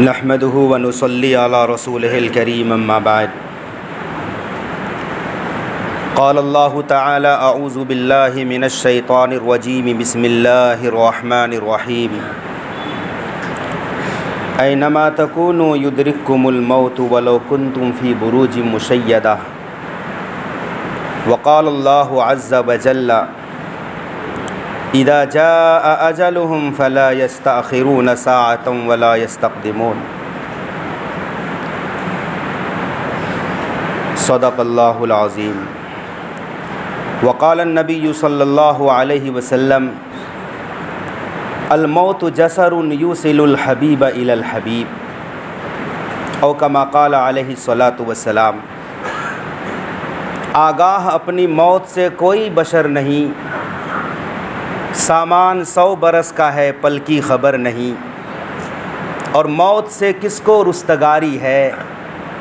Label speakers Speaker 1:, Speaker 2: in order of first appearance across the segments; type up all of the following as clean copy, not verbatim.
Speaker 1: نحمده ونصلي على رسوله الكريم اما بعد قال الله تعالى اعوذ بالله من الشيطان الرجيم بسم الله الرحمن الرحيم اينما تكونوا يدرككم الموت ولو كنتم في بروج مشيدة وقال الله عز وجل اذا جاء اجلهم فلا يستأخرون ساعة ولا يستقدمون صدق اللہ العظیم وقال النبی صلی اللہ علیہ وسلم الموت جسر یوصل الحبیب الی الحبیب او کما قال علیہ الصلاۃ والسلام آگاہ اپنی موت سے کوئی بشر نہیں، سامان 100 برس کا ہے پل کی خبر نہیں، اور موت سے کس کو رستگاری ہے،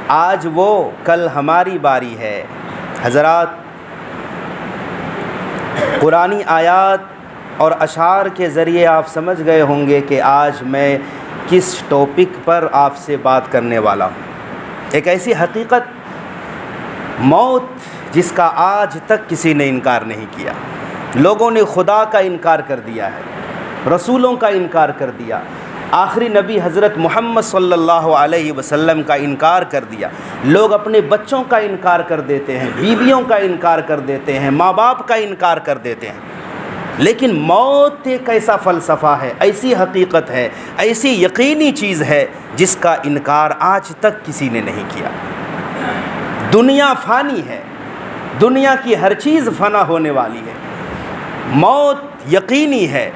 Speaker 1: آج وہ کل ہماری باری ہے۔ حضرات، قرآنی آیات اور اشعار کے ذریعے آپ سمجھ گئے ہوں گے کہ آج میں کس ٹاپک پر آپ سے بات کرنے والا ہوں۔ ایک ایسی حقیقت، موت جس کا آج تک کسی نے انکار نہیں کیا۔ لوگوں نے خدا کا انکار کر دیا ہے، رسولوں کا انکار کر دیا، آخری نبی حضرت محمد صلی اللہ علیہ وسلم کا انکار کر دیا۔ لوگ اپنے بچوں کا انکار کر دیتے ہیں، بیویوں کا انکار کر دیتے ہیں، ماں باپ کا انکار کر دیتے ہیں، لیکن موت ایک ایسا فلسفہ ہے، ایسی حقیقت ہے، ایسی یقینی چیز ہے جس کا انکار آج تک کسی نے نہیں کیا۔ دنیا فانی ہے، دنیا کی ہر چیز فنا ہونے والی ہے، موت یقینی ہے،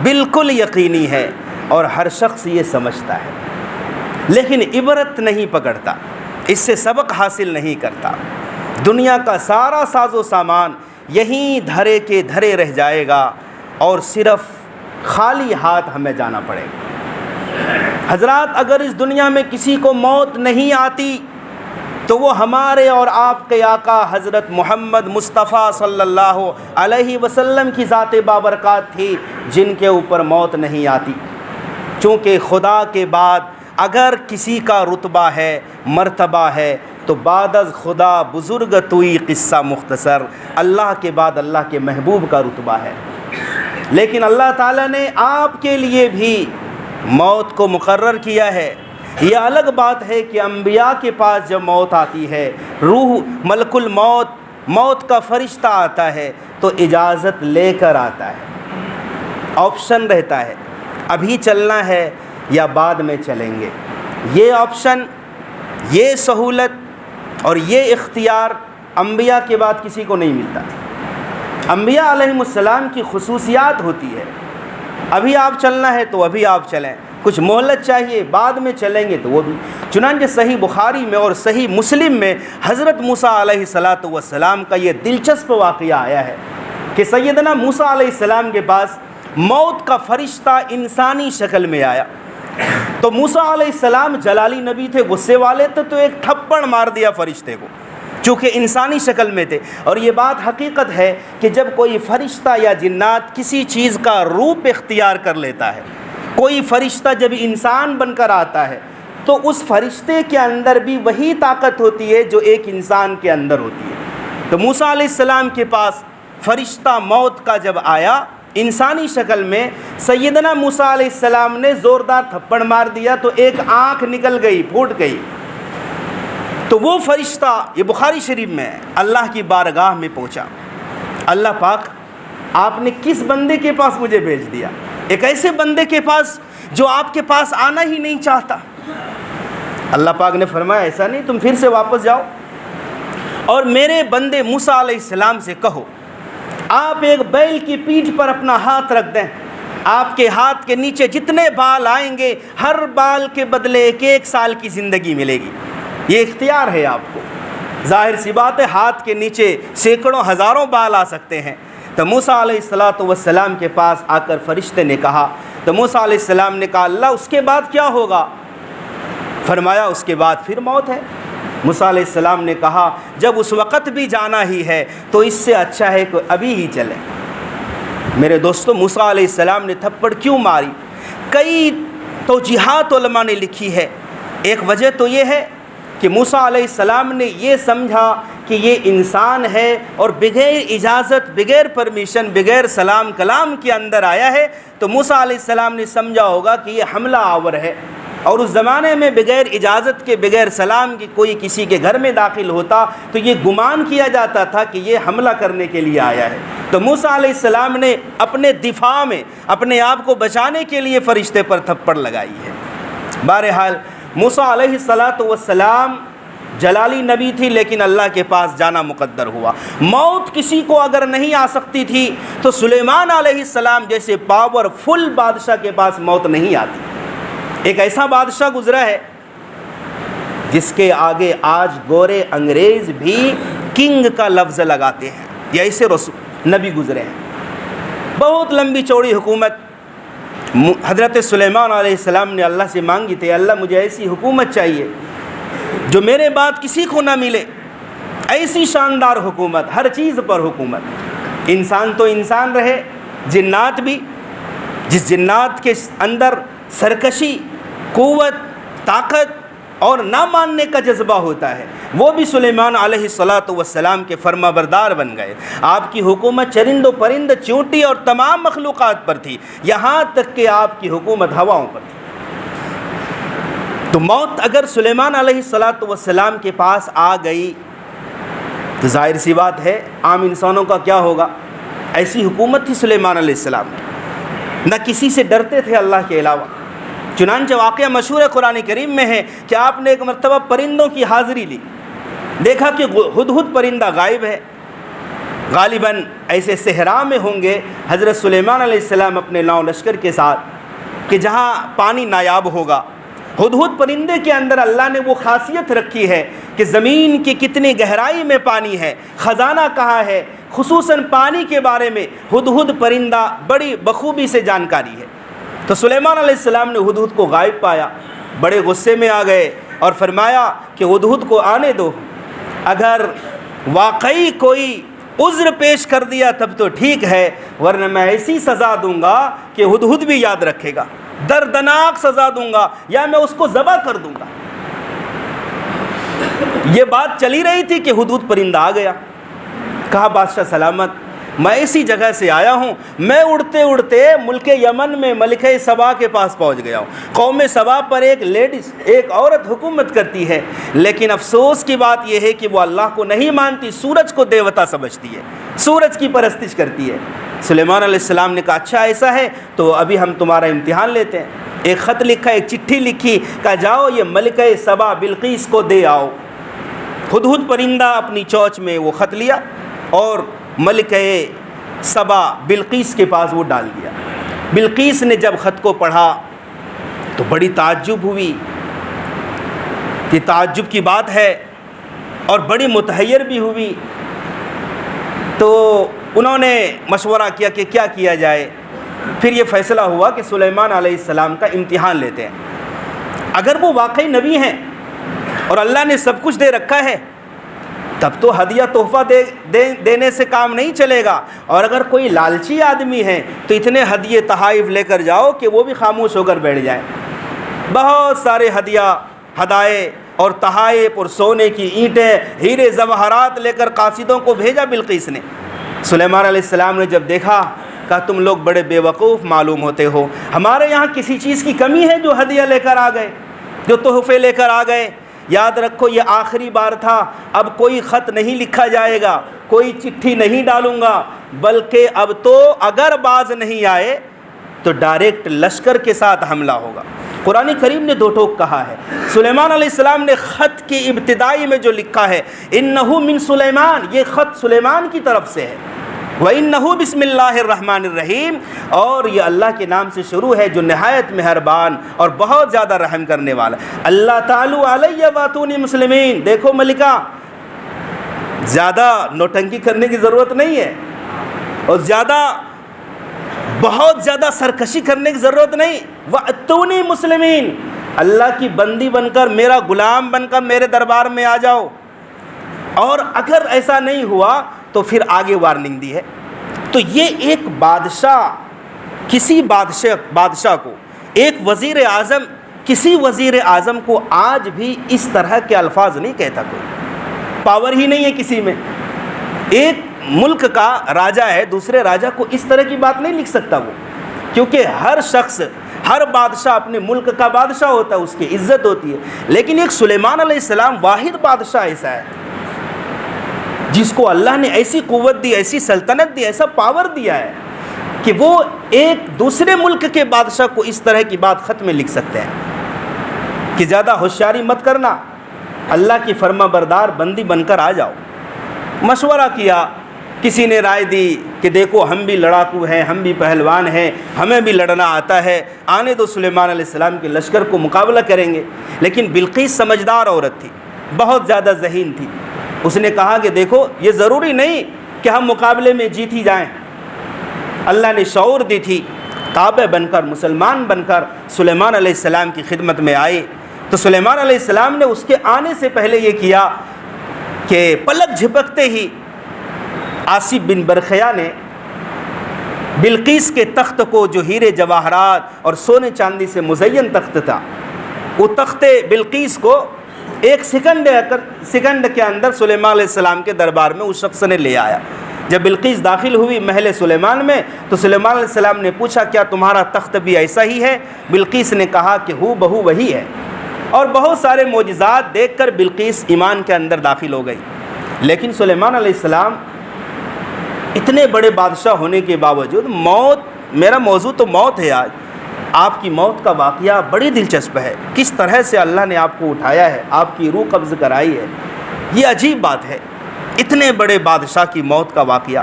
Speaker 1: بالکل یقینی ہے، اور ہر شخص یہ سمجھتا ہے، لیکن عبرت نہیں پکڑتا، اس سے سبق حاصل نہیں کرتا۔ دنیا کا سارا ساز و سامان یہیں دھرے کے دھرے رہ جائے گا اور صرف خالی ہاتھ ہمیں جانا پڑے گا۔ حضرات، اگر اس دنیا میں کسی کو موت نہیں آتی تو وہ ہمارے اور آپ کے آقا حضرت محمد مصطفیٰ صلی اللہ علیہ وسلم کی ذات بابرکات تھی جن کے اوپر موت نہیں آتی۔ چونکہ خدا کے بعد اگر کسی کا رتبہ ہے، مرتبہ ہے، تو بعد از خدا بزرگ توئی قصہ مختصر، اللہ کے بعد اللہ کے محبوب کا رتبہ ہے۔ لیکن اللہ تعالیٰ نے آپ کے لیے بھی موت کو مقرر کیا ہے۔ یہ الگ بات ہے کہ انبیاء کے پاس جب موت آتی ہے، روح ملک الموت، موت کا فرشتہ آتا ہے تو اجازت لے کر آتا ہے، آپشن رہتا ہے، ابھی چلنا ہے یا بعد میں چلیں گے۔ یہ آپشن، یہ سہولت اور یہ اختیار انبیاء کے بعد کسی کو نہیں ملتا۔ انبیاء علیہم السلام کی خصوصیات ہوتی ہے، ابھی آپ چلنا ہے تو ابھی آپ چلیں، کچھ مہلت چاہیے بعد میں چلیں گے تو وہ بھی۔ چنانچہ صحیح بخاری میں اور صحیح مسلم میں حضرت موسیٰ علیہ السلام کا یہ دلچسپ واقعہ آیا ہے کہ سیدنا موسیٰ علیہ السلام کے پاس موت کا فرشتہ انسانی شکل میں آیا تو موسیٰ علیہ السلام جلالی نبی تھے، غصے والے تھے، تو ایک تھپڑ مار دیا فرشتے کو، چونکہ انسانی شکل میں تھے۔ اور یہ بات حقیقت ہے کہ جب کوئی فرشتہ یا جنات کسی چیز کا روپ اختیار کر لیتا ہے، کوئی فرشتہ جب انسان بن کر آتا ہے تو اس فرشتے کے اندر بھی وہی طاقت ہوتی ہے جو ایک انسان کے اندر ہوتی ہے۔ تو موسیٰ علیہ السلام کے پاس فرشتہ موت کا جب آیا انسانی شکل میں، سیدنا موسیٰ علیہ السلام نے زوردار تھپڑ مار دیا تو ایک آنکھ نکل گئی، پھوٹ گئی۔ تو وہ فرشتہ، یہ بخاری شریف میں ہے، اللہ کی بارگاہ میں پہنچا، اللہ پاک آپ نے کس بندے کے پاس مجھے بھیج دیا؟ ایک ایسے بندے کے پاس جو آپ کے پاس آنا ہی نہیں چاہتا۔ اللہ پاک نے فرمایا ایسا نہیں، تم پھر سے واپس جاؤ اور میرے بندے موسیٰ علیہ السلام سے کہو آپ ایک بیل کی پیٹھ پر اپنا ہاتھ رکھ دیں، آپ کے ہاتھ کے نیچے جتنے بال آئیں گے ہر بال کے بدلے ایک سال کی زندگی ملے گی۔ یہ اختیار ہے آپ کو۔ ظاہر سی بات ہے ہاتھ کے نیچے سینکڑوں ہزاروں بال آ سکتے ہیں۔ تو موسیٰ علیہ السلام کے پاس آ کر فرشتے نے کہا، تو موسیٰ علیہ السلام نے کہا اللہ اس کے بعد کیا ہوگا؟ فرمایا اس کے بعد پھر موت ہے۔ موسیٰ علیہ السلام نے کہا جب اس وقت بھی جانا ہی ہے تو اس سے اچھا ہے کہ ابھی ہی چلیں۔ میرے دوستو، موسیٰ علیہ السلام نے تھپڑ کیوں ماری؟ کئی توجیحات علماء نے لکھی ہے۔ ایک وجہ تو یہ ہے کہ موسیٰ علیہ السلام نے یہ سمجھا کہ یہ انسان ہے اور بغیر اجازت، بغیر پرمیشن، بغیر سلام کلام کے اندر آیا ہے، تو موسیٰ علیہ السلام نے سمجھا ہوگا کہ یہ حملہ آور ہے، اور اس زمانے میں بغیر اجازت کے، بغیر سلام کے کوئی کسی کے گھر میں داخل ہوتا تو یہ گمان کیا جاتا تھا کہ یہ حملہ کرنے کے لیے آیا ہے۔ تو موسیٰ علیہ السلام نے اپنے دفاع میں، اپنے آپ کو بچانے کے لیے فرشتے پر تھپڑ لگائی ہے۔ بہرحال موسیٰ علیہ السلام جلالی نبی تھی، لیکن اللہ کے پاس جانا مقدر ہوا۔ موت کسی کو اگر نہیں آ سکتی تھی تو سلیمان علیہ السلام جیسے پاور فل بادشاہ کے پاس موت نہیں آتی۔ ایک ایسا بادشاہ گزرا ہے جس کے آگے آج گورے انگریز بھی کنگ کا لفظ لگاتے ہیں، یہ ایسے رسول نبی گزرے ہیں۔ بہت لمبی چوڑی حکومت حضرت سلیمان علیہ السلام نے اللہ سے مانگی تھی، اللہ مجھے ایسی حکومت چاہیے جو میرے بعد کسی کو نہ ملے، ایسی شاندار حکومت، ہر چیز پر حکومت۔ انسان تو انسان رہے، جنات بھی، جس جنات کے اندر سرکشی، قوت، طاقت اور نہ ماننے کا جذبہ ہوتا ہے، وہ بھی سلیمان علیہ السلام کے فرما بردار بن گئے۔ آپ کی حکومت چرند و پرند، چونٹی اور تمام مخلوقات پر تھی، یہاں تک کہ آپ کی حکومت ہواؤں پر تھی۔ تو موت اگر سلیمان علیہ السلام کے پاس آ گئی تو ظاہر سی بات ہے عام انسانوں کا کیا ہوگا۔ ایسی حکومت تھی سلیمان علیہ السلام، نہ کسی سے ڈرتے تھے اللہ کے علاوہ۔ چنانچہ واقعہ مشہور قرآن کریم میں ہے کہ آپ نے ایک مرتبہ پرندوں کی حاضری لی، دیکھا کہ ہدہد پرندہ غائب ہے، غالباً ایسے صحرا میں ہوں گے حضرت سلیمان علیہ السلام اپنے لاؤ لشکر کے ساتھ کہ جہاں پانی نایاب ہوگا۔ ہدہد پرندے کے اندر اللہ نے وہ خاصیت رکھی ہے کہ زمین کی کتنی گہرائی میں پانی ہے، خزانہ کہاں ہے، خصوصاً پانی کے بارے میں ہدہد پرندہ بڑی بخوبی سے جانکاری ہے۔ تو سلیمان علیہ السلام نے ہدہد کو غائب پایا، بڑے غصے میں آ گئے اور فرمایا کہ ہدہد کو آنے دو، اگر واقعی کوئی عذر پیش کر دیا تب تو ٹھیک ہے، ورنہ میں ایسی سزا دوں گا کہ ہدہد بھی یاد رکھے گا، دردناک سزا دوں گا، یا میں اس کو ذبح کر دوں گا۔ یہ بات چلی رہی تھی کہ ہدہد پرندہ آ گیا، کہا بادشاہ سلامت، میں اسی جگہ سے آیا ہوں، میں اڑتے اڑتے ملک یمن میں ملکہ سبا کے پاس پہنچ گیا ہوں۔ قوم سبا پر ایک لیڈیز، ایک عورت حکومت کرتی ہے، لیکن افسوس کی بات یہ ہے کہ وہ اللہ کو نہیں مانتی، سورج کو دیوتا سمجھتی ہے، سورج کی پرستش کرتی ہے۔ سلیمان علیہ السلام نے کہا اچھا ایسا ہے تو ابھی ہم تمہارا امتحان لیتے ہیں۔ ایک خط لکھا، ایک چٹھی لکھی، کہا جاؤ یہ ملکہ سبا بلقیس کو دے آؤ۔ ہدہد پرندہ اپنی چونچ میں وہ خط لیا اور ملکہ سبا بلقیس کے پاس وہ ڈال دیا۔ بلقیس نے جب خط کو پڑھا تو بڑی تعجب ہوئی، کہ تعجب کی بات ہے، اور بڑی متحیر بھی ہوئی۔ تو انہوں نے مشورہ کیا کہ کیا کیا جائے۔ پھر یہ فیصلہ ہوا کہ سلیمان علیہ السلام کا امتحان لیتے ہیں۔ اگر وہ واقعی نبی ہیں اور اللہ نے سب کچھ دے رکھا ہے تب تو ہدیہ تحفہ دینے سے کام نہیں چلے گا، اور اگر کوئی لالچی آدمی ہے تو اتنے ہدیے تحائف لے کر جاؤ کہ وہ بھی خاموش ہو کر بیٹھ جائے۔ بہت سارے ہدائے اور تحائف اور سونے کی اینٹیں، ہیرے جواہرات لے کر قاصدوں کو بھیجا بلقیس نے۔ سلیمان علیہ السلام نے جب دیکھا، کہا تم لوگ بڑے بے وقوف معلوم ہوتے ہو، ہمارے یہاں کسی چیز کی کمی ہے جو ہدیہ لے کر آ گئے، جو تحفے لے کر آ گئے؟ یاد رکھو یہ آخری بار تھا، اب کوئی خط نہیں لکھا جائے گا، کوئی چٹھی نہیں ڈالوں گا، بلکہ اب تو اگر باز نہیں آئے تو ڈائریکٹ لشکر کے ساتھ حملہ ہوگا۔ قرآن کریم نے دو ٹوک کہا ہے۔ سلیمان علیہ السلام نے خط کی ابتدائی میں جو لکھا ہے انہو من سلیمان، یہ خط سلیمان کی طرف سے ہے، وَإِنَّهُ بِسْمِ اللَّهِ الرَّحْمَنِ الرَّحِيمِ، اور یہ اللہ کے نام سے شروع ہے جو نہایت مہربان اور بہت زیادہ رحم کرنے والا۔ اللہ تعالی علیہ واتونی مسلمین۔ دیکھو ملکہ، زیادہ نوٹنکی کرنے کی ضرورت نہیں ہے، اور بہت زیادہ سرکشی کرنے کی ضرورت نہیں۔ وَأْتُونِي مسلمین، اللہ کی بندی بن کر، میرا غلام بن کر میرے دربار میں آ جاؤ۔ اور اگر ایسا نہیں ہوا تو پھر آگے وارننگ دی ہے۔ تو یہ ایک بادشاہ، کسی بادشاہ کو ایک وزیر اعظم کسی وزیر اعظم کو آج بھی اس طرح کے الفاظ نہیں کہتا، کوئی پاور ہی نہیں ہے کسی میں۔ ایک ملک کا راجا ہے، دوسرے راجا کو اس طرح کی بات نہیں لکھ سکتا وہ، کیونکہ ہر شخص، ہر بادشاہ اپنے ملک کا بادشاہ ہوتا ہے، اس کی عزت ہوتی ہے۔ لیکن ایک سلیمان علیہ السلام واحد بادشاہ ایسا ہے جس کو اللہ نے ایسی قوت دی، ایسی سلطنت دی، ایسا پاور دیا ہے کہ وہ ایک دوسرے ملک کے بادشاہ کو اس طرح کی بات خط میں لکھ سکتے ہیں کہ زیادہ ہوشیاری مت کرنا، اللہ کی فرما بردار بندی بن کر آ جاؤ۔ مشورہ کیا، کسی نے رائے دی کہ دیکھو ہم بھی لڑاکو ہیں، ہم بھی پہلوان ہیں، ہمیں بھی لڑنا آتا ہے، آنے دو سلیمان علیہ السلام کے لشکر کو مقابلہ کریں گے۔ لیکن بلقیس سمجھدار عورت تھی، بہت زیادہ ذہین تھی، اس نے کہا کہ دیکھو یہ ضروری نہیں کہ ہم مقابلے میں جیت ہی جائیں۔ اللہ نے شعور دی تھی، تابع بن کر، مسلمان بن کر سلیمان علیہ السلام کی خدمت میں آئے۔ تو سلیمان علیہ السلام نے اس کے آنے سے پہلے یہ کیا کہ پلک جھپکتے ہی آصف بن برخیا نے بلقیس کے تخت کو، جو ہیرے جواہرات اور سونے چاندی سے مزین تخت تھا، وہ تخت بلقیس کو ایک سیکنڈ کے اندر سلیمان علیہ السلام کے دربار میں اس شخص نے لے آیا۔ جب بلقیس داخل ہوئی محل سلیمان میں تو سلیمان علیہ السلام نے پوچھا کیا تمہارا تخت بھی ایسا ہی ہے؟ بلقیس نے کہا کہ ہو بہو وہی ہے، اور بہت سارے معجزات دیکھ کر بلقیس ایمان کے اندر داخل ہو گئی۔ لیکن سلیمان علیہ السلام اتنے بڑے بادشاہ ہونے کے باوجود، میرا موضوع تو موت ہے آج، آپ کی موت کا واقعہ بڑی دلچسپ ہے، کس طرح سے اللہ نے آپ کو اٹھایا ہے، آپ کی روح قبض کرائی ہے، یہ عجیب بات ہے۔ اتنے بڑے بادشاہ کی موت کا واقعہ۔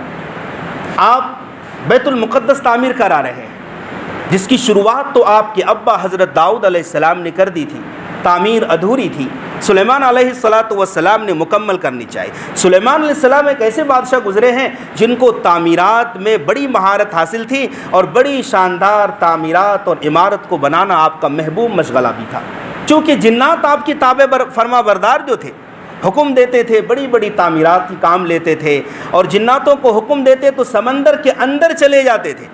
Speaker 1: آپ بیت المقدس تعمیر کرا رہے ہیں، جس کی شروعات تو آپ کے ابا حضرت داؤد علیہ السلام نے کر دی تھی، تعمیر ادھوری تھی، سلیمان علیہ السلام نے مکمل کرنی چاہیے۔ سلیمان علیہ السلام ایک ایسے بادشاہ گزرے ہیں جن کو تعمیرات میں بڑی مہارت حاصل تھی، اور بڑی شاندار تعمیرات اور عمارت کو بنانا آپ کا محبوب مشغلہ بھی تھا۔ چونکہ جنات آپ کی تابع فرما بردار جو تھے، حکم دیتے تھے، بڑی بڑی تعمیرات کی کام لیتے تھے، اور جناتوں کو حکم دیتے تو سمندر کے اندر چلے جاتے تھے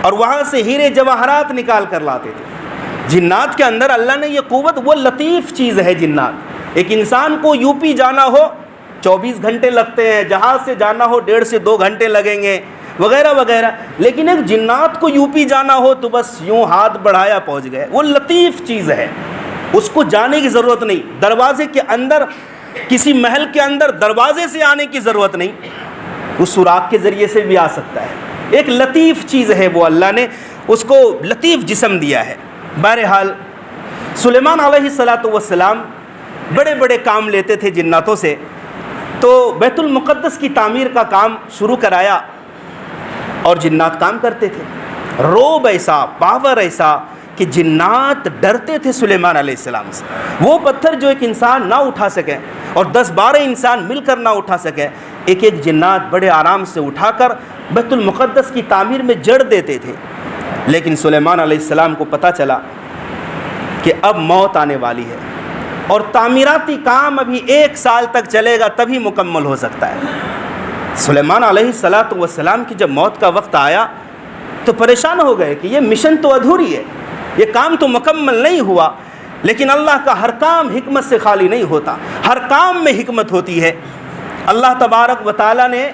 Speaker 1: اور وہاں سے ہیرے جواہرات نکال کر لاتے تھے۔ جنات کے اندر اللہ نے یہ قوت، وہ لطیف چیز ہے جنات۔ ایک انسان کو یو پی جانا ہو 24 گھنٹے لگتے ہیں، جہاز سے جانا ہو 1.5 سے 2 گھنٹے لگیں گے، وغیرہ وغیرہ، لیکن ایک جنات کو یو پی جانا ہو تو بس یوں ہاتھ بڑھایا پہنچ گئے۔ وہ لطیف چیز ہے، اس کو جانے کی ضرورت نہیں، دروازے کے اندر، کسی محل کے اندر دروازے سے آنے کی ضرورت نہیں، اس سوراخ کے ذریعے سے بھی آ سکتا ہے۔ ایک لطیف چیز ہے وہ، اللہ نے اس کو لطیف جسم دیا ہے۔ بہرحال سلیمان علیہ السلام بڑے بڑے کام لیتے تھے جناتوں سے، تو بیت المقدس کی تعمیر کا کام شروع کرایا، اور جنات کام کرتے تھے۔ روب ایسا، پاور ایسا کہ جنات ڈرتے تھے سلیمان علیہ السلام سے۔ وہ پتھر جو ایک انسان نہ اٹھا سکے اور 10-12 انسان مل کر نہ اٹھا سکے، ایک ایک جنات بڑے آرام سے اٹھا کر بیت المقدس کی تعمیر میں جڑ دیتے تھے۔ لیکن سلیمان علیہ السلام کو پتہ چلا کہ اب موت آنے والی ہے، اور تعمیراتی کام ابھی 1 سال تک چلے گا تبھی مکمل ہو سکتا ہے۔ سلیمان علیہ السلام کی جب موت کا وقت آیا تو پریشان ہو گئے کہ یہ مشن تو ادھوری ہے، یہ کام تو مکمل نہیں ہوا۔ لیکن اللہ کا ہر کام حکمت سے خالی نہیں ہوتا، ہر کام میں حکمت ہوتی ہے۔ اللہ تبارک و تعالیٰ نے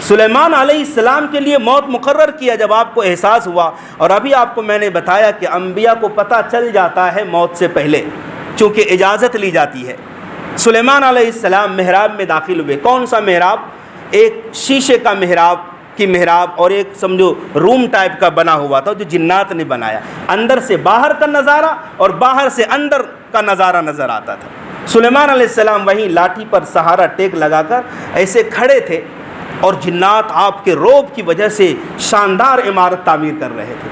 Speaker 1: سلیمان علیہ السلام کے لیے موت مقرر کیا جب آپ کو احساس ہوا، اور ابھی آپ کو میں نے بتایا کہ انبیاء کو پتہ چل جاتا ہے موت سے پہلے، چونکہ اجازت لی جاتی ہے۔ سلیمان علیہ السلام محراب میں داخل ہوئے۔ کون سا محراب؟ ایک شیشے کا محراب اور ایک سمجھو روم ٹائپ کا بنا ہوا تھا جو جنات نے بنایا۔ اندر سے باہر کا نظارہ اور باہر سے اندر کا نظارہ نظر آتا تھا۔ سلیمان علیہ السلام وہیں لاٹھی پر سہارا ٹیک لگا کر ایسے کھڑے تھے، اور جنات آپ کے روب کی وجہ سے شاندار عمارت تعمیر کر رہے تھے۔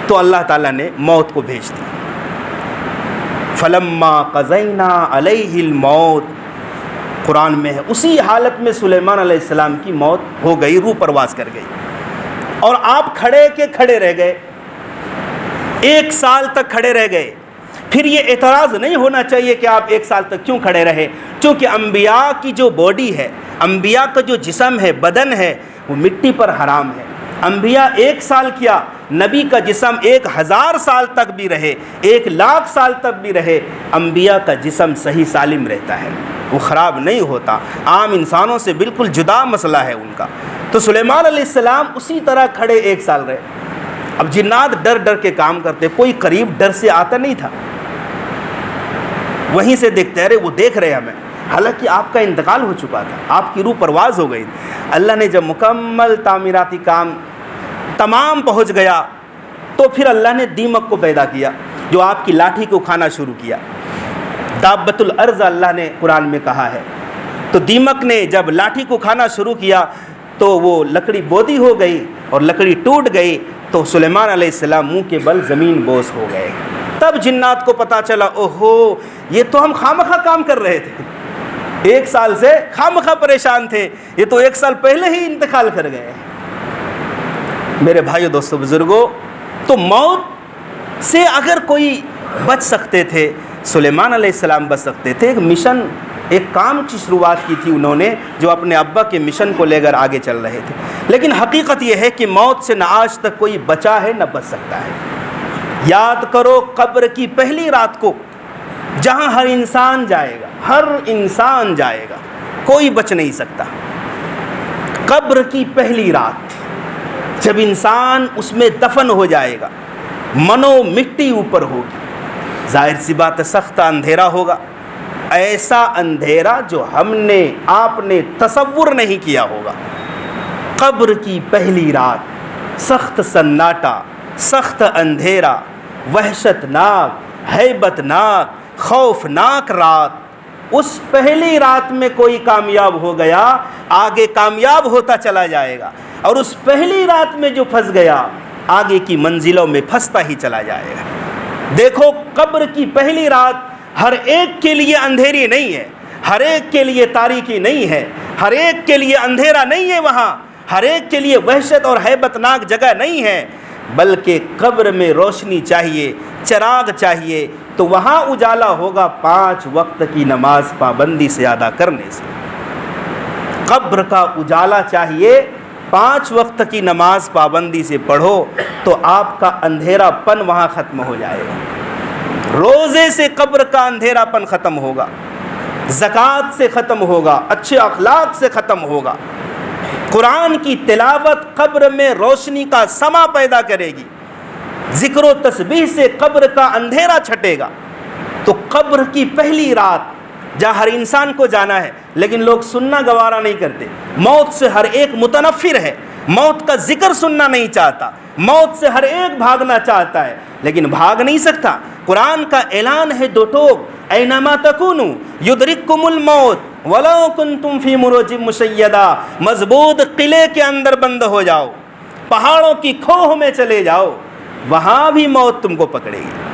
Speaker 1: تو اللہ تعالیٰ نے موت کو بھیج دی۔ فَلَمَّا قَضَيْنَا عَلَيْهِ الْمَوْتِ، قرآن میں ہے، اسی حالت میں سلیمان علیہ السلام کی موت ہو گئی، روح پرواز کر گئی، اور آپ کھڑے رہ گئے، 1 سال تک کھڑے رہ گئے۔ پھر یہ اعتراض نہیں ہونا چاہیے کہ آپ 1 سال تک کیوں کھڑے رہے، چونکہ انبیاء کی جو باڈی ہے، انبیاء کا جو جسم ہے، بدن ہے، وہ مٹی پر حرام ہے۔ انبیاء 1 سال کیا، نبی کا جسم 1000 سال تک بھی رہے، 1,00,000 سال تک بھی رہے، انبیاء کا جسم صحیح سالم رہتا ہے، وہ خراب نہیں ہوتا، عام انسانوں سے بالکل جدا مسئلہ ہے ان کا۔ تو سلیمان علیہ السلام اسی طرح کھڑے 1 سال رہے۔ اب جنات ڈر ڈر کے کام کرتے، کوئی قریب ڈر سے آتا نہیں تھا، وہیں سے دیکھتے، ارے وہ دیکھ رہے ہمیں، حالانکہ آپ کا انتقال ہو چکا تھا، آپ کی روح پرواز ہو گئی۔ اللہ نے جب مکمل تعمیراتی کام تمام پہنچ گیا تو پھر اللہ نے دیمک کو پیدا کیا جو آپ کی لاٹھی کو کھانا شروع کیا۔ دابۃ الارض اللہ نے قرآن میں کہا ہے۔ تو دیمک نے جب لاٹھی کو کھانا شروع کیا تو وہ لکڑی بودی ہو گئی اور لکڑی ٹوٹ گئی، تو سلیمان علیہ السلام منہ کے بل زمین بوس ہو گئے۔ تب جنات کو پتہ چلا، اوہو یہ تو ہم خامخواہ کام کر رہے تھے، 1 سال سے خامخواہ پریشان تھے، یہ تو 1 سال پہلے ہی انتقال کر گئے۔ میرے بھائیو، دوستو، بزرگوں، تو موت سے اگر کوئی بچ سکتے تھے، سلیمان علیہ السلام بچ سکتے تھے۔ ایک مشن، ایک کام کی شروعات کی تھی انہوں نے، جو اپنے ابا کے مشن کو لے کر آگے چل رہے تھے، لیکن حقیقت یہ ہے کہ موت سے نہ آج تک کوئی بچا ہے نہ بچ سکتا ہے۔ یاد کرو قبر کی پہلی رات کو، جہاں ہر انسان جائے گا، ہر انسان جائے گا، کوئی بچ نہیں سکتا۔ قبر کی پہلی رات جب انسان اس میں دفن ہو جائے گا، منو مٹی اوپر ہوگی، ظاہر سی بات ہے سخت اندھیرا ہوگا، ایسا اندھیرا جو ہم نے، آپ نے تصور نہیں کیا ہوگا۔ قبر کی پہلی رات، سخت سناٹا، سخت اندھیرا، وحشت ناک، ہیبت ناک، خوفناک رات۔ اس پہلی رات میں کوئی کامیاب ہو گیا، آگے کامیاب ہوتا چلا جائے گا، اور اس پہلی رات میں جو پھنس گیا، آگے کی منزلوں میں پھنستا ہی چلا جائے گا۔ دیکھو، قبر کی پہلی رات ہر ایک کے لیے اندھیری نہیں ہے، ہر ایک کے لیے تاریکی نہیں ہے، ہر ایک کے لیے اندھیرا نہیں ہے، وہاں ہر ایک کے لیے وحشت اور ہیبت ناک جگہ نہیں ہے، بلکہ قبر میں روشنی چاہیے، چراغ چاہیے، تو وہاں اجالا ہوگا 5 وقت کی نماز پابندی سے ادا کرنے سے۔ قبر کا اجالا چاہیے، 5 وقت کی نماز پابندی سے پڑھو تو آپ کا اندھیرا پن وہاں ختم ہو جائے گا۔ روزے سے قبر کا اندھیرا پن ختم ہوگا، زکوٰۃ سے ختم ہوگا، اچھے اخلاق سے ختم ہوگا، قرآن کی تلاوت قبر میں روشنی کا سما پیدا کرے گی، ذکر و تسبیح سے قبر کا اندھیرا چھٹے گا۔ تو قبر کی پہلی رات جہاں ہر انسان کو جانا ہے، لیکن لوگ سننا گوارا نہیں کرتے۔ موت سے ہر ایک متنفر ہے، موت کا ذکر سننا نہیں چاہتا، موت سے ہر ایک بھاگنا چاہتا ہے، لیکن بھاگ نہیں سکتا۔ قرآن کا اعلان ہے 2 ٹوک، اینما تکونوا یدرککم الموت ولو کنتم فی بروج مشیدہ۔ مضبوط قلعے کے اندر بند ہو جاؤ، پہاڑوں کی کھوہ میں چلے جاؤ، وہاں بھی موت تم کو پکڑے گی۔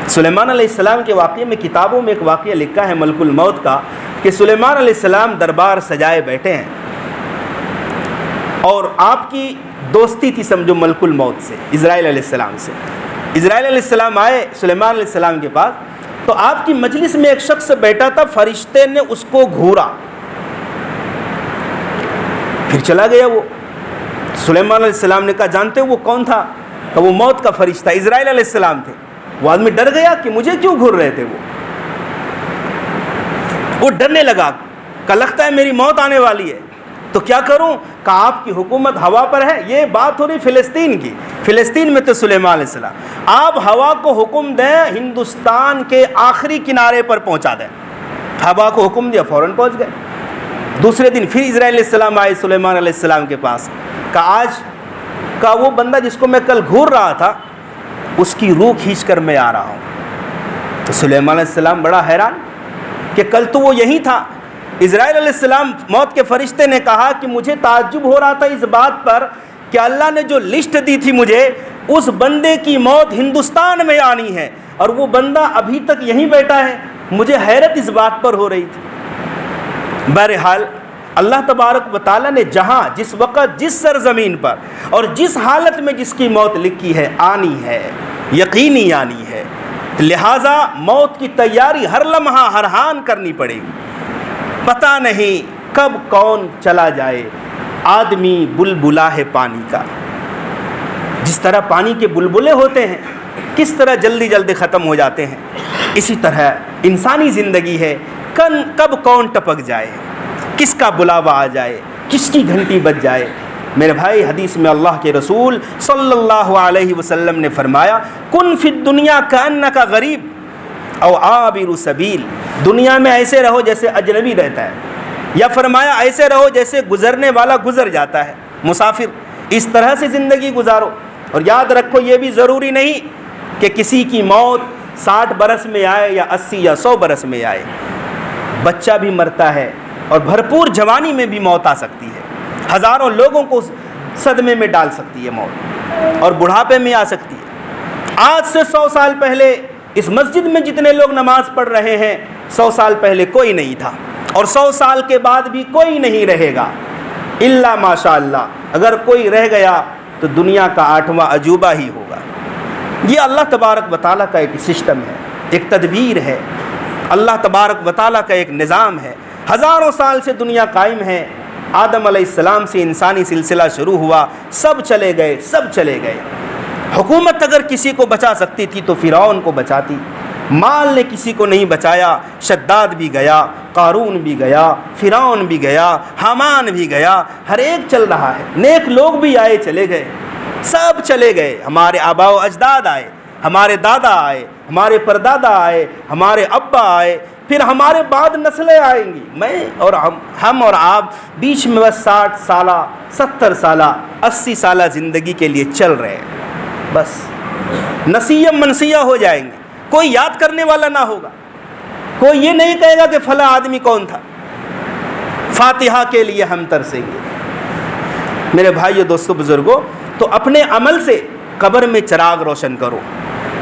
Speaker 1: سلیمان علیہ السلام کے واقعے میں کتابوں میں ایک واقعہ لکھا ہے ملک الموت کا، کہ سلیمان علیہ السلام دربار سجائے بیٹھے ہیں، اور آپ کی دوستی تھی سمجھو ملک الموت سے، اسرائیل علیہ السلام سے۔ اسرائیل علیہ السلام آئے سلیمان علیہ السلام کے پاس، تو آپ کی مجلس میں ایک شخص بیٹھا تھا، فرشتے نے اس کو گھورا، پھر چلا گیا وہ۔ سلیمان علیہ السلام نے کہا جانتے ہو وہ کون تھا؟ کہ وہ موت کا فرشتہ اسرائیل علیہ السلام تھے۔ وہ آدمی ڈر گیا کہ مجھے کیوں گھور رہے تھے، وہ ڈرنے لگا کہ لگتا ہے میری موت آنے والی ہے، تو کیا کروں؟ کہ آپ کی حکومت ہوا پر ہے۔ یہ بات ہو رہی فلسطین کی، فلسطین میں تو سلیمان علیہ السلام، آپ ہوا کو حکم دیں ہندوستان کے آخری کنارے پر پہنچا دیں۔ ہوا کو حکم دیا، فوراً پہنچ گئے۔ دوسرے دن پھر اسرائیل علیہ السلام آئے سلیمان علیہ السلام کے پاس، کہ آج کا وہ بندہ جس کو میں کل گھور رہا تھا، اس کی روح کھینچ کر میں آ رہا ہوں۔ تو سلیمان علیہ السلام بڑا حیران کہ کل تو وہ یہی تھا۔ اسرائیل علیہ السلام موت کے فرشتے نے کہا کہ مجھے تعجب ہو رہا تھا اس بات پر کہ اللہ نے جو لسٹ دی تھی مجھے، اس بندے کی موت ہندوستان میں آنی ہے، اور وہ بندہ ابھی تک یہیں بیٹھا ہے۔ مجھے حیرت اس بات پر ہو رہی تھی۔ بہرحال اللہ تبارک و تعالیٰ نے جہاں، جس وقت، جس سرزمین پر اور جس حالت میں جس کی موت لکھی ہے، آنی ہے، یقینی آنی ہے، لہٰذا موت کی تیاری ہر لمحہ ہر آن کرنی پڑے گی۔ پتہ نہیں کب کون چلا جائے، آدمی بلبلا ہے پانی کا. جس طرح پانی کے بلبلے ہوتے ہیں کس طرح جلدی جلدی ختم ہو جاتے ہیں، اسی طرح انسانی زندگی ہے. کب کون ٹپک جائے، کس کا بلاوا آ جائے، کس کی گھنٹی بج جائے. میرے بھائی، حدیث میں اللہ کے رسول صلی اللہ علیہ وسلم نے فرمایا کن فی الدنیا کأنک غریب او عابر سبیل. دنیا میں ایسے رہو جیسے اجنبی رہتا ہے، یا فرمایا ایسے رہو جیسے گزرنے والا گزر جاتا ہے، مسافر. اس طرح سے زندگی گزارو. اور یاد رکھو یہ بھی ضروری نہیں کہ کسی کی موت 60 برس میں آئے یا 80 یا 100 برس میں آئے. بچہ بھی مرتا ہے اور بھرپور جوانی میں بھی موت آ سکتی ہے. ہزاروں لوگوں کو صدمے میں ڈال سکتی ہے موت، اور بڑھاپے میں آ سکتی ہے. آج سے 100 سال پہلے اس مسجد میں جتنے لوگ نماز پڑھ رہے ہیں 100 سال پہلے کوئی نہیں تھا، اور 100 سال کے بعد بھی کوئی نہیں رہے گا الا ماشاء اللہ. اگر کوئی رہ گیا تو دنیا کا 8واں عجوبہ ہی ہوگا. یہ اللہ تبارک و تعالیٰ کا ایک سسٹم ہے، ایک تدبیر ہے، اللہ تبارک و تعالیٰ کا ایک نظام ہے. ہزاروں سال سے دنیا قائم ہے. آدم علیہ السلام سے انسانی سلسلہ شروع ہوا، سب چلے گئے، سب چلے گئے. حکومت اگر کسی کو بچا سکتی تھی تو فرعون کو بچاتی. مال نے کسی کو نہیں بچایا، شداد بھی گیا، قارون بھی گیا، فرعون بھی گیا، حامان بھی گیا. ہر ایک چل رہا ہے. نیک لوگ بھی آئے چلے گئے، سب چلے گئے. ہمارے آبا و اجداد آئے، ہمارے دادا آئے، ہمارے پردادا آئے، ہمارے ابا آئے، پھر ہمارے بعد نسلیں آئیں گی. میں اور ہم اور آپ بیچ میں بس 60 سالہ 70 سالہ 80 سالہ زندگی کے لیے چل رہے ہیں. بس نسیہ منسیہ ہو جائیں گے. کوئی یاد کرنے والا نہ ہوگا. کوئی یہ نہیں کہے گا کہ فلاں آدمی کون تھا. فاتحہ کے لیے ہم ترسیں گے. میرے بھائیو، دوستو، بزرگوں، تو اپنے عمل سے قبر میں چراغ روشن کرو.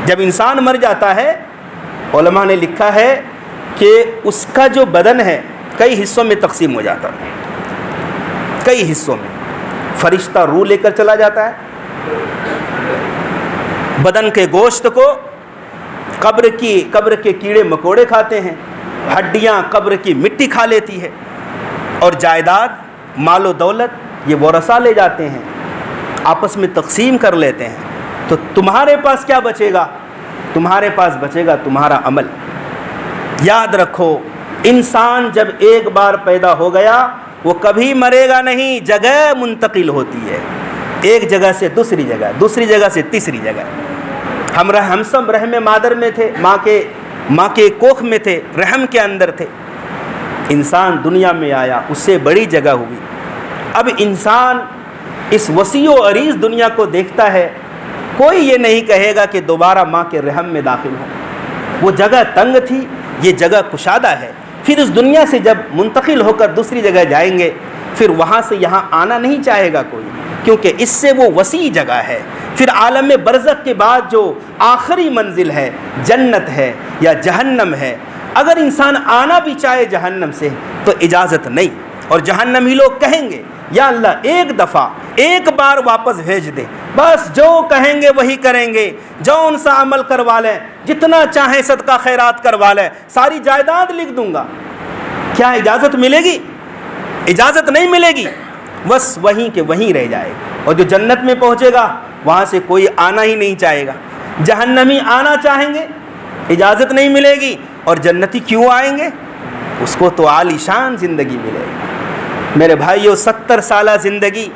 Speaker 1: جب انسان مر جاتا ہے، علماء نے لکھا ہے کہ اس کا جو بدن ہے کئی حصوں میں تقسیم ہو جاتا ہے. کئی حصوں میں فرشتہ روح لے کر چلا جاتا ہے. بدن کے گوشت کو قبر کے کیڑے مکوڑے کھاتے ہیں. ہڈیاں قبر کی مٹی کھا لیتی ہے. اور جائیداد، مال و دولت یہ ورثہ لے جاتے ہیں، آپس میں تقسیم کر لیتے ہیں. تو تمہارے پاس کیا بچے گا؟ تمہارے پاس بچے گا تمہارا عمل. یاد رکھو، انسان جب ایک بار پیدا ہو گیا وہ کبھی مرے گا نہیں. جگہ منتقل ہوتی ہے، ایک جگہ سے دوسری جگہ، دوسری جگہ سے تیسری جگہ. ہم سب رحم مادر میں تھے، ماں کے کوکھ میں تھے، رحم کے اندر تھے. انسان دنیا میں آیا، اس سے بڑی جگہ ہوئی. اب انسان اس وسیع و عریض دنیا کو دیکھتا ہے. کوئی یہ نہیں کہے گا کہ دوبارہ ماں کے رحم میں داخل ہو. وہ جگہ تنگ تھی، یہ جگہ کشادہ ہے. پھر اس دنیا سے جب منتقل ہو کر دوسری جگہ جائیں گے، پھر وہاں سے یہاں آنا نہیں چاہے گا کوئی، کیونکہ اس سے وہ وسیع جگہ ہے. پھر عالم برزخ کے بعد جو آخری منزل ہے، جنت ہے یا جہنم ہے. اگر انسان آنا بھی چاہے جہنم سے تو اجازت نہیں. اور جہنمی لوگ کہیں گے یا اللہ ایک دفعہ ایک بار واپس بھیج دے، بس جو کہیں گے وہی کریں گے. جو ان سا عمل کروا لیں، جتنا چاہیں صدقہ خیرات کروا لیں، ساری جائیداد لکھ دوں گا. کیا اجازت ملے گی؟ اجازت نہیں ملے گی. بس وہیں کہ وہیں رہ جائے. اور جو جنت میں پہنچے گا وہاں سے کوئی آنا ہی نہیں چاہے گا. جہنمی آنا چاہیں گے، اجازت نہیں ملے گی. اور جنتی کیوں آئیں گے؟ اس کو تو عالی شان زندگی ملے گی. میرے بھائیو، 70 سالہ زندگی،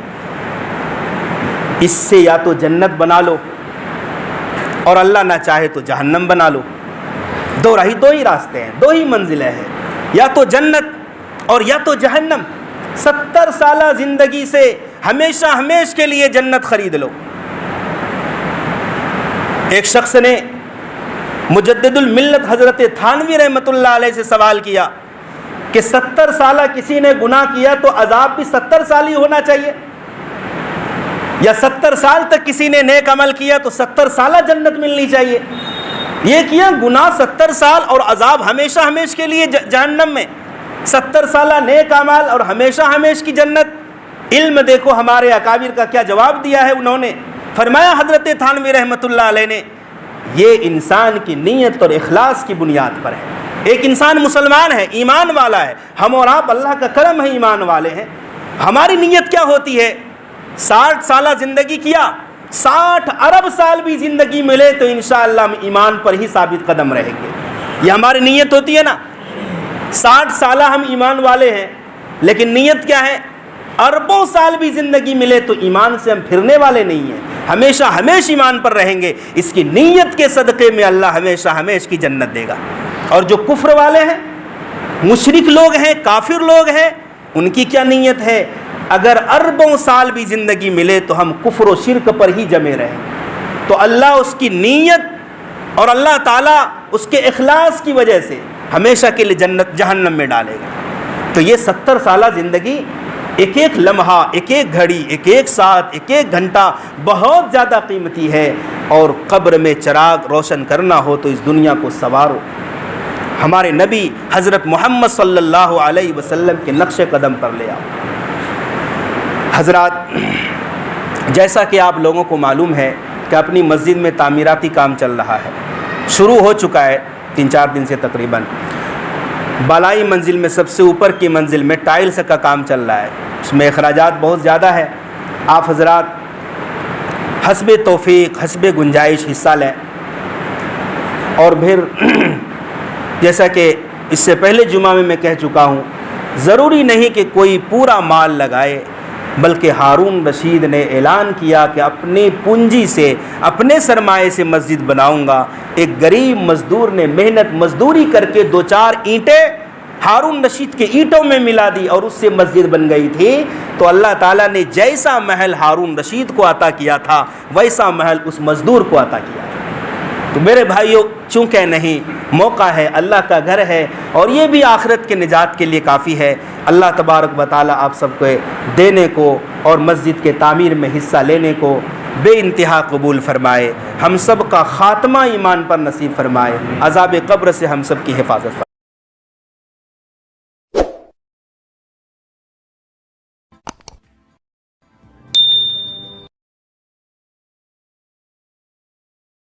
Speaker 1: اس سے یا تو جنت بنا لو اور اللہ نہ چاہے تو جہنم بنا لو. دو ہی راستے ہیں، دو ہی منزلیں ہیں، یا تو جنت اور یا تو جہنم. 70 سالہ زندگی سے ہمیشہ کے لیے جنت خرید لو. ایک شخص نے مجدد الملت حضرت تھانوی رحمۃ اللہ علیہ سے سوال کیا کہ 70 سالہ کسی نے گناہ کیا تو عذاب بھی 70 سال ہی ہونا چاہیے، یا 70 سال تک کسی نے نیک عمل کیا تو 70 سالہ جنت ملنی چاہیے؟ یہ کیا گناہ 70 سال اور عذاب ہمیشہ کے لیے جہنم میں. 70 سالہ نیک عمل اور ہمیشہ کی جنت. علم دیکھو ہمارے اکابر کا کیا جواب دیا ہے. انہوں نے فرمایا، حضرت تھانوی رحمۃ اللہ علیہ نے، یہ انسان کی نیت اور اخلاص کی بنیاد پر ہے. ایک انسان مسلمان ہے، ایمان والا ہے. ہم اور آپ اللہ کا کرم ہے ایمان والے ہیں. ہماری نیت کیا ہوتی ہے؟ 60 سالہ زندگی کیا، 60 ارب سال بھی زندگی ملے تو انشاءاللہ ہم ایمان پر ہی ثابت قدم رہیں گے. یہ ہماری نیت ہوتی ہے نا. 60 سالہ ہم ایمان والے ہیں، لیکن نیت کیا ہے؟ اربوں سال بھی زندگی ملے تو ایمان سے ہم پھرنے والے نہیں ہیں، ہمیشہ ہمیشہ ایمان پر رہیں گے. اس کی نیت کے صدقے میں اللہ ہمیشہ ہمیشہ کی جنت دے گا. اور جو کفر والے ہیں، مشرک لوگ ہیں، کافر لوگ ہیں، ان کی کیا نیت ہے؟ اگر اربوں سال بھی زندگی ملے تو ہم کفر و شرک پر ہی جمے رہیں. تو اللہ اس کی نیت اور اللہ تعالیٰ اس کے اخلاص کی وجہ سے ہمیشہ کے لیے جہنم میں ڈالے گا. تو یہ 70 سالہ زندگی، ایک ایک لمحہ، ایک ایک گھڑی، ایک ایک ساتھ، ایک ایک گھنٹہ بہت زیادہ قیمتی ہے. اور قبر میں چراغ روشن کرنا ہو تو اس دنیا کو سنوارو. ہمارے نبی حضرت محمد صلی اللہ علیہ وسلم کے نقش قدم پر لے آؤ. حضرات، جیسا کہ آپ لوگوں کو معلوم ہے کہ اپنی مسجد میں تعمیراتی کام چل رہا ہے، شروع ہو چکا ہے 3-4 دن سے تقریباً. بالائی منزل میں، سب سے اوپر کی منزل میں ٹائلز کا کام چل رہا ہے. اس میں اخراجات بہت زیادہ ہے. آپ حضرات حسب توفیق، حسب گنجائش حصہ لیں. اور پھر جیسا کہ اس سے پہلے جمعہ میں کہہ چکا ہوں، ضروری نہیں کہ کوئی پورا مال لگائے، بلکہ ہارون رشید نے اعلان کیا کہ اپنی پونجی سے، اپنے سرمایے سے مسجد بناؤں گا. ایک غریب مزدور نے محنت مزدوری کر کے 2-4 اینٹیں ہارون رشید کے اینٹوں میں ملا دی اور اس سے مسجد بن گئی تھی. تو اللہ تعالیٰ نے جیسا محل ہارون رشید کو عطا کیا تھا ویسا محل اس مزدور کو عطا کیا. تو میرے بھائیوں، چونکہ نہیں، موقع ہے، اللہ کا گھر ہے، اور یہ بھی آخرت کے نجات کے لیے کافی ہے. اللہ تبارک و تعالیٰ آپ سب کو دینے کو اور مسجد کے تعمیر میں حصہ لینے کو بے انتہا قبول فرمائے. ہم سب کا خاتمہ ایمان پر نصیب فرمائے. عذاب قبر سے ہم سب کی حفاظت فرمائے.